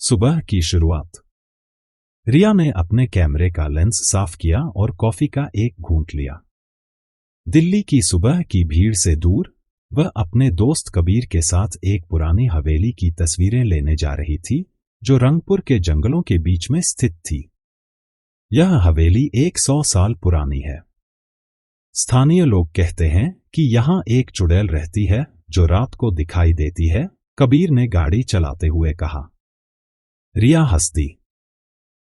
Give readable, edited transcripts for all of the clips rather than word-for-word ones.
सुबह की शुरुआत। रिया ने अपने कैमरे का लेंस साफ किया और कॉफी का एक घूंट लिया। दिल्ली की सुबह की भीड़ से दूर वह अपने दोस्त कबीर के साथ एक पुरानी हवेली की तस्वीरें लेने जा रही थी, जो रंगपुर के जंगलों के बीच में स्थित थी। यह हवेली 100 साल पुरानी है। स्थानीय लोग कहते हैं कि यहाँ एक चुड़ैल रहती है जो रात को दिखाई देती है, कबीर ने गाड़ी चलाते हुए कहा। रिया हंसती।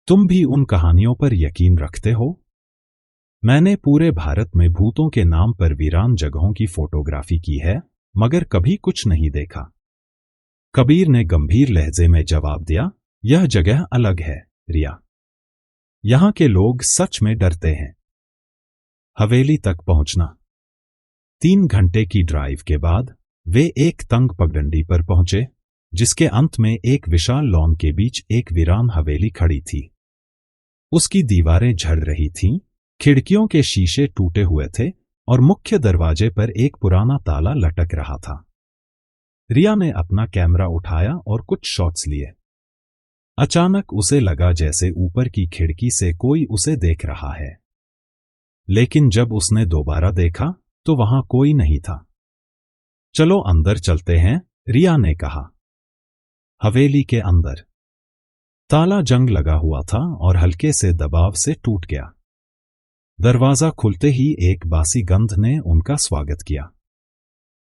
तुम भी उन कहानियों पर यकीन रखते हो? मैंने पूरे भारत में भूतों के नाम पर वीरान जगहों की फोटोग्राफी की है, मगर कभी कुछ नहीं देखा। कबीर ने गंभीर लहजे में जवाब दिया, यह जगह अलग है रिया। यहां के लोग सच में डरते हैं। हवेली तक पहुंचना। 3 घंटे की ड्राइव के बाद वे एक तंग पगडंडी पर पहुंचे, जिसके अंत में एक विशाल लॉन के बीच एक वीरान हवेली खड़ी थी। उसकी दीवारें झड़ रही थीं, खिड़कियों के शीशे टूटे हुए थे और मुख्य दरवाजे पर एक पुराना ताला लटक रहा था। रिया ने अपना कैमरा उठाया और कुछ शॉट्स लिए। अचानक उसे लगा जैसे ऊपर की खिड़की से कोई उसे देख रहा है, लेकिन जब उसने दोबारा देखा तो वहां कोई नहीं था। चलो अंदर चलते हैं, रिया ने कहा। हवेली के अंदर ताला जंग लगा हुआ था और हल्के से दबाव से टूट गया। दरवाजा खुलते ही एक बासी गंध ने उनका स्वागत किया।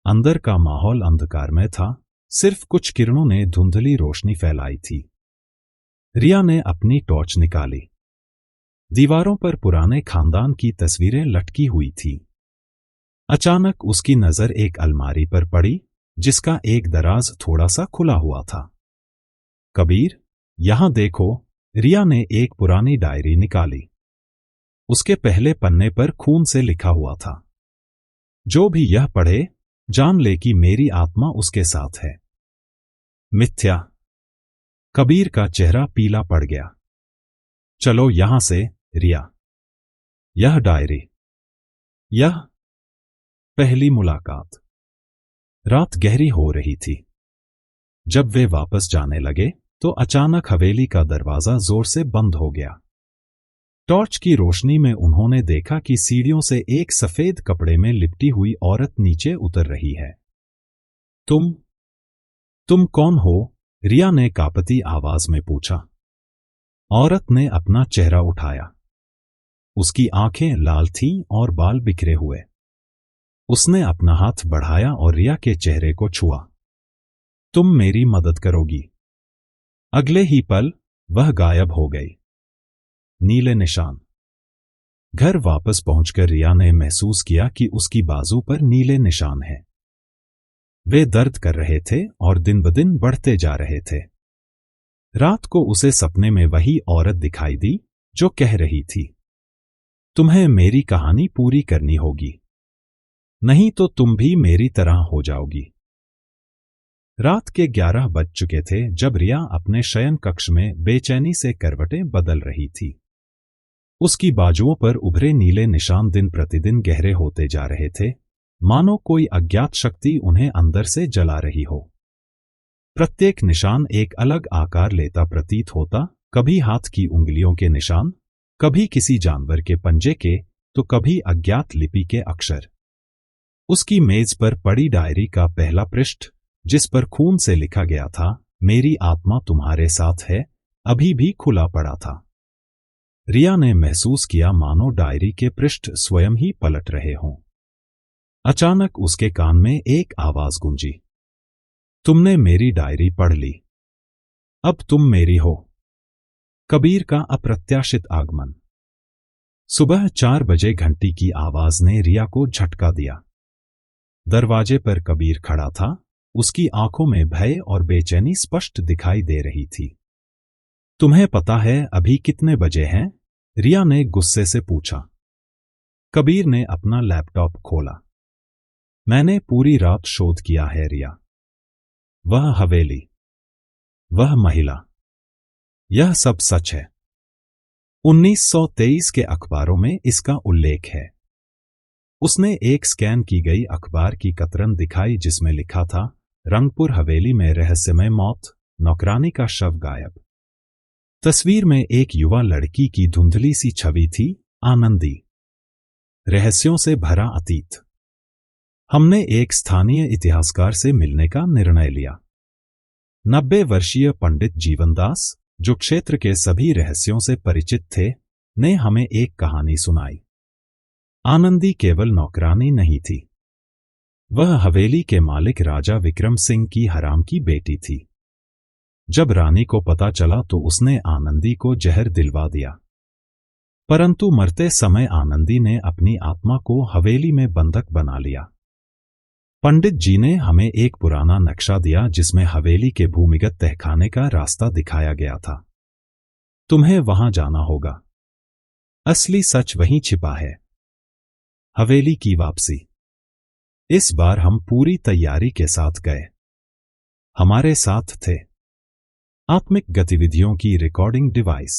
अंदर का माहौल अंधकारमय था, सिर्फ कुछ किरणों ने धुंधली रोशनी फैलाई थी। रिया ने अपनी टॉर्च निकाली। दीवारों पर पुराने खानदान की तस्वीरें लटकी हुई थी। अचानक उसकी नजर एक अलमारी पर पड़ी, जिसका एक दराज थोड़ा सा खुला हुआ था। कबीर, यहां देखो, रिया ने एक पुरानी डायरी निकाली। उसके पहले पन्ने पर खून से लिखा हुआ था, जो भी यह पढ़े जान ले कि मेरी आत्मा उसके साथ है। मिथ्या। कबीर का चेहरा पीला पड़ गया। चलो यहां से रिया। यह डायरी। यह पहली मुलाकात। रात गहरी हो रही थी। जब वे वापस जाने लगे तो अचानक हवेली का दरवाजा जोर से बंद हो गया। टॉर्च की रोशनी में उन्होंने देखा कि सीढ़ियों से एक सफेद कपड़े में लिपटी हुई औरत नीचे उतर रही है। तुम कौन हो? रिया ने कांपती आवाज में पूछा। औरत ने अपना चेहरा उठाया। उसकी आंखें लाल थीं और बाल बिखरे हुए। उसने अपना हाथ बढ़ाया और रिया के चेहरे को छुआ। तुम मेरी मदद करोगी? अगले ही पल वह गायब हो गई। नीले निशान। घर वापस पहुंचकर रिया ने महसूस किया कि उसकी बाजू पर नीले निशान हैं। वे दर्द कर रहे थे और दिन ब दिन बढ़ते जा रहे थे। रात को उसे सपने में वही औरत दिखाई दी जो कह रही थी, तुम्हें मेरी कहानी पूरी करनी होगी, नहीं तो तुम भी मेरी तरह हो जाओगी। रात के 11 बज चुके थे जब रिया अपने शयन कक्ष में बेचैनी से करवटें बदल रही थी। उसकी बाजुओं पर उभरे नीले निशान दिन प्रतिदिन गहरे होते जा रहे थे, मानो कोई अज्ञात शक्ति उन्हें अंदर से जला रही हो। प्रत्येक निशान एक अलग आकार लेता प्रतीत होता, कभी हाथ की उंगलियों के निशान, कभी किसी जानवर के पंजे के, तो कभी अज्ञात लिपि के अक्षर। उसकी मेज पर पड़ी डायरी का पहला पृष्ठ, जिस पर खून से लिखा गया था, मेरी आत्मा तुम्हारे साथ है, अभी भी खुला पड़ा था। रिया ने महसूस किया मानो डायरी के पृष्ठ स्वयं ही पलट रहे हों। अचानक उसके कान में एक आवाज गूंजी, तुमने मेरी डायरी पढ़ ली, अब तुम मेरी हो। कबीर का अप्रत्याशित आगमन। सुबह 4 बजे घंटी की आवाज ने रिया को झटका दिया। दरवाजे पर कबीर खड़ा था, उसकी आंखों में भय और बेचैनी स्पष्ट दिखाई दे रही थी। तुम्हें पता है अभी कितने बजे हैं? रिया ने गुस्से से पूछा। कबीर ने अपना लैपटॉप खोला। मैंने पूरी रात शोध किया है रिया। वह हवेली, वह महिला, यह सब सच है। 1923 के अखबारों में इसका उल्लेख है। उसने एक स्कैन की गई अखबार की कतरन दिखाई जिसमें लिखा था, रंगपुर हवेली में रहस्यमय मौत, नौकरानी का शव गायब। तस्वीर में एक युवा लड़की की धुंधली सी छवि थी, आनंदी। रहस्यों से भरा अतीत। हमने एक स्थानीय इतिहासकार से मिलने का निर्णय लिया। 90 वर्षीय पंडित जीवनदास, जो क्षेत्र के सभी रहस्यों से परिचित थे, ने हमें एक कहानी सुनाई। आनंदी केवल नौकरानी नहीं थी, वह हवेली के मालिक राजा विक्रम सिंह की हराम की बेटी थी। जब रानी को पता चला तो उसने आनंदी को जहर दिलवा दिया, परंतु मरते समय आनंदी ने अपनी आत्मा को हवेली में बंधक बना लिया। पंडित जी ने हमें एक पुराना नक्शा दिया जिसमें हवेली के भूमिगत तहखाने का रास्ता दिखाया गया था। तुम्हें वहां जाना होगा, असली सच वहीं छिपा है। हवेली की वापसी। इस बार हम पूरी तैयारी के साथ गए। हमारे साथ थे आत्मिक गतिविधियों की recording device,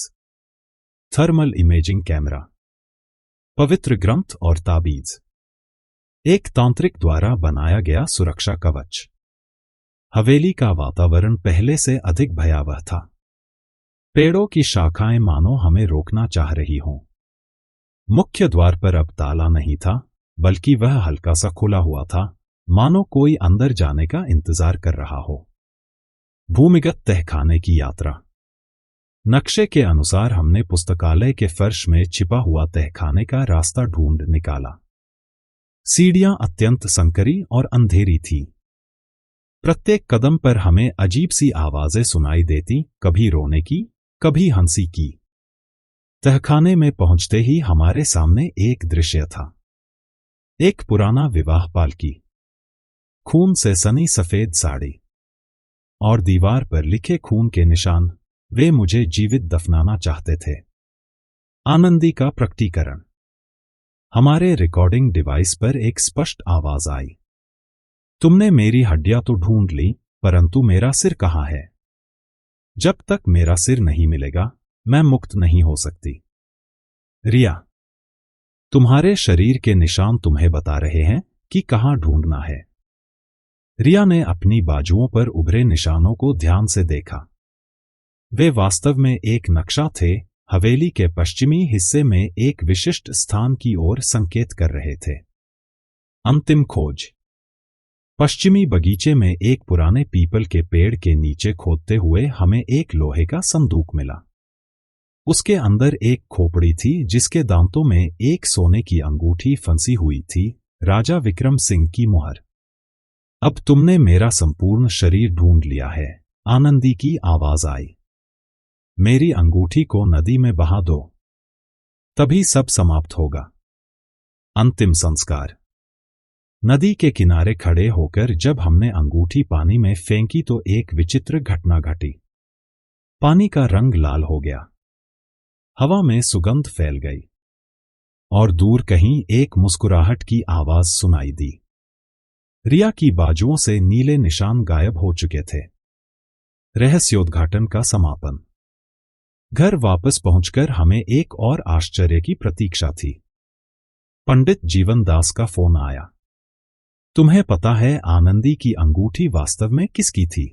thermal imaging camera, पवित्र ग्रंथ और ताबीज, एक तांत्रिक द्वारा बनाया गया सुरक्षा कवच। हवेली का वातावरण पहले से अधिक भयावह था। पेड़ों की शाखाएं मानो हमें रोकना चाह रही हों। मुख्य द्वार पर अब ताला नहीं था, बल्कि वह हल्का सा खुला हुआ था, मानो कोई अंदर जाने का इंतजार कर रहा हो। भूमिगत तहखाने की यात्रा। नक्शे के अनुसार हमने पुस्तकालय के फर्श में छिपा हुआ तहखाने का रास्ता ढूंढ निकाला। सीढ़ियां अत्यंत संकरी और अंधेरी थीं। प्रत्येक कदम पर हमें अजीब सी आवाजें सुनाई देती, कभी रोने की, कभी हंसी की। तहखाने में पहुंचते ही हमारे सामने एक दृश्य था। एक पुराना विवाह पालकी, खून से सनी सफेद साड़ी और दीवार पर लिखे खून के निशान। वे मुझे जीवित दफनाना चाहते थे। आनंदी का प्रकटीकरण। हमारे रिकॉर्डिंग डिवाइस पर एक स्पष्ट आवाज आई, तुमने मेरी हड्डियां तो ढूंढ ली, परंतु मेरा सिर कहाँ है? जब तक मेरा सिर नहीं मिलेगा, मैं मुक्त नहीं हो सकती। रिया, तुम्हारे शरीर के निशान तुम्हें बता रहे हैं कि कहाँ ढूंढना है। रिया ने अपनी बाजुओं पर उभरे निशानों को ध्यान से देखा। वे वास्तव में एक नक्शा थे, हवेली के पश्चिमी हिस्से में एक विशिष्ट स्थान की ओर संकेत कर रहे थे। अंतिम खोज। पश्चिमी बगीचे में एक पुराने पीपल के पेड़ के नीचे खोदते हुए हमें एक लोहे का संदूक मिला। उसके अंदर एक खोपड़ी थी जिसके दांतों में एक सोने की अंगूठी फंसी हुई थी, राजा विक्रम सिंह की मुहर। अब तुमने मेरा संपूर्ण शरीर ढूंढ लिया है, आनंदी की आवाज आई। मेरी अंगूठी को नदी में बहा दो, तभी सब समाप्त होगा। अंतिम संस्कार। नदी के किनारे खड़े होकर जब हमने अंगूठी पानी में फेंकी तो एक विचित्र घटना घटी। पानी का रंग लाल हो गया, हवा में सुगंध फैल गई और दूर कहीं एक मुस्कुराहट की आवाज सुनाई दी। रिया की बाजुओं से नीले निशान गायब हो चुके थे। रहस्योद्घाटन का समापन। घर वापस पहुंचकर हमें एक और आश्चर्य की प्रतीक्षा थी। पंडित जीवनदास का फोन आया। तुम्हें पता है आनंदी की अंगूठी वास्तव में किसकी थी?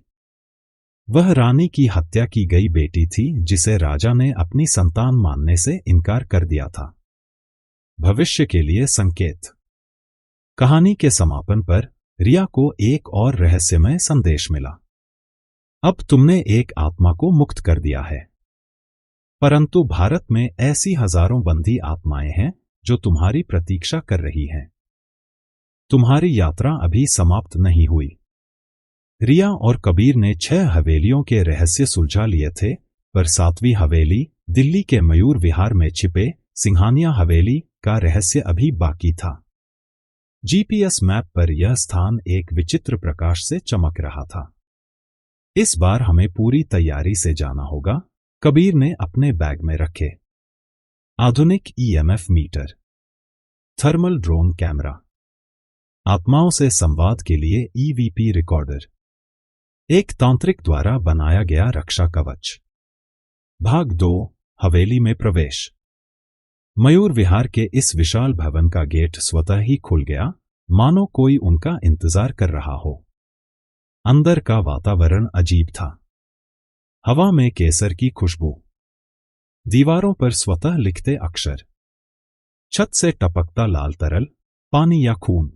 वह रानी की हत्या की गई बेटी थी जिसे राजा ने अपनी संतान मानने से इनकार कर दिया था। भविष्य के लिए संकेत। कहानी के समापन पर रिया को एक और रहस्यमय संदेश मिला। अब तुमने एक आत्मा को मुक्त कर दिया है, परंतु भारत में ऐसी हजारों बंदी आत्माएं हैं जो तुम्हारी प्रतीक्षा कर रही हैं। तुम्हारी यात्रा अभी समाप्त नहीं हुई। रिया और कबीर ने 6 हवेलियों के रहस्य सुलझा लिए थे, पर 7वीं हवेली, दिल्ली के मयूर विहार में छिपे सिंघानिया हवेली का रहस्य अभी बाकी था। जीपीएस मैप पर यह स्थान एक विचित्र प्रकाश से चमक रहा था। इस बार हमें पूरी तैयारी से जाना होगा। कबीर ने अपने बैग में रखे आधुनिक EMF meter, thermal drone camera, आत्माओं से संवाद के लिए ईवीपी रिकॉर्डर, एक तांत्रिक द्वारा बनाया गया रक्षा कवच। भाग 2, हवेली में प्रवेश। मयूर विहार के इस विशाल भवन का गेट स्वतः ही खुल गया, मानो कोई उनका इंतजार कर रहा हो। अंदर का वातावरण अजीब था। हवा में केसर की खुशबू, दीवारों पर स्वतः लिखते अक्षर, छत से टपकता लाल तरल, पानी या खून।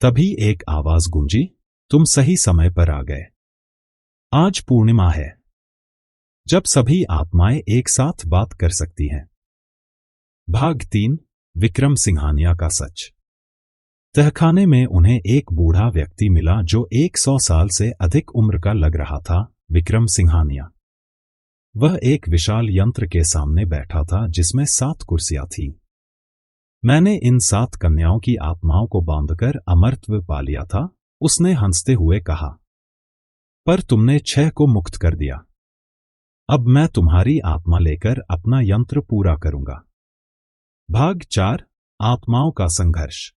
तभी एक आवाज गूंजी, तुम सही समय पर आ गए। आज पूर्णिमा है, जब सभी आत्माएं एक साथ बात कर सकती हैं। भाग 3, विक्रम सिंघानिया का सच। तहखाने में उन्हें एक बूढ़ा व्यक्ति मिला जो 100 साल से अधिक उम्र का लग रहा था, विक्रम सिंघानिया। वह एक विशाल यंत्र के सामने बैठा था जिसमें 7 कुर्सियां थीं। मैंने इन 7 कन्याओं की आत्माओं को बांधकर अमरत्व पा लिया था, उसने हंसते हुए कहा। पर तुमने 6 को मुक्त कर दिया। अब मैं तुम्हारी आत्मा लेकर अपना यंत्र पूरा करूंगा। भाग 4, आत्माओं का संघर्ष।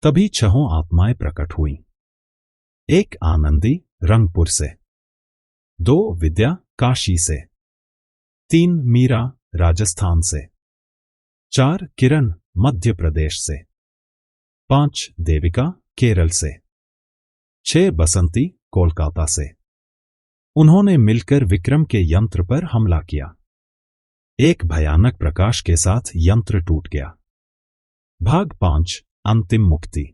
तभी 6 आत्माएं प्रकट हुईं। 1 आनंदी, रंगपुर से। 2 विद्या, काशी से। 3 मीरा, राजस्थान से। 4 किरण, मध्य प्रदेश से। 5 देविका, केरल से। 6 बसंती, कोलकाता से। उन्होंने मिलकर विक्रम के यंत्र पर हमला किया। एक भयानक प्रकाश के साथ यंत्र टूट गया। भाग 5, अंतिम मुक्ति।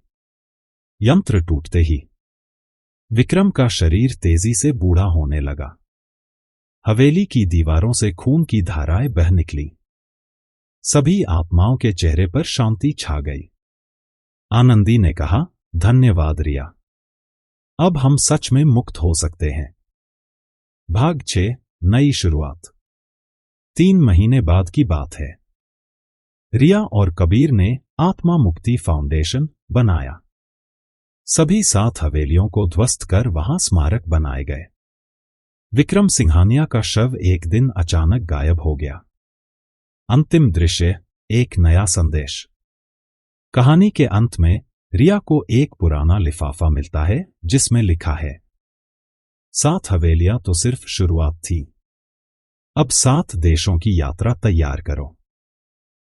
यंत्र टूटते ही विक्रम का शरीर तेजी से बूढ़ा होने लगा। हवेली की दीवारों से खून की धाराएं बह निकली। सभी आत्माओं के चेहरे पर शांति छा गई। आनंदी ने कहा, धन्यवाद रिया, अब हम सच में मुक्त हो सकते हैं। भाग 6, नई शुरुआत। 3 महीने बाद की बात है। रिया और कबीर ने आत्मा मुक्ति फाउंडेशन बनाया। सभी 7 हवेलियों को ध्वस्त कर वहां स्मारक बनाए गए। विक्रम सिंघानिया का शव एक दिन अचानक गायब हो गया। अंतिम दृश्य, एक नया संदेश। कहानी के अंत में रिया को एक पुराना लिफाफा मिलता है जिसमें लिखा है, 7 हवेलियां तो सिर्फ शुरुआत थी, अब 7 देशों की यात्रा तैयार करो।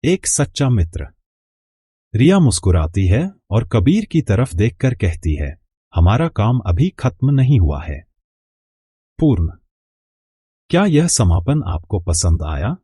एक सच्चा मित्र। रिया मुस्कुराती है और कबीर की तरफ देखकर कहती है, हमारा काम अभी खत्म नहीं हुआ है। पूर्ण। क्या यह समापन आपको पसंद आया?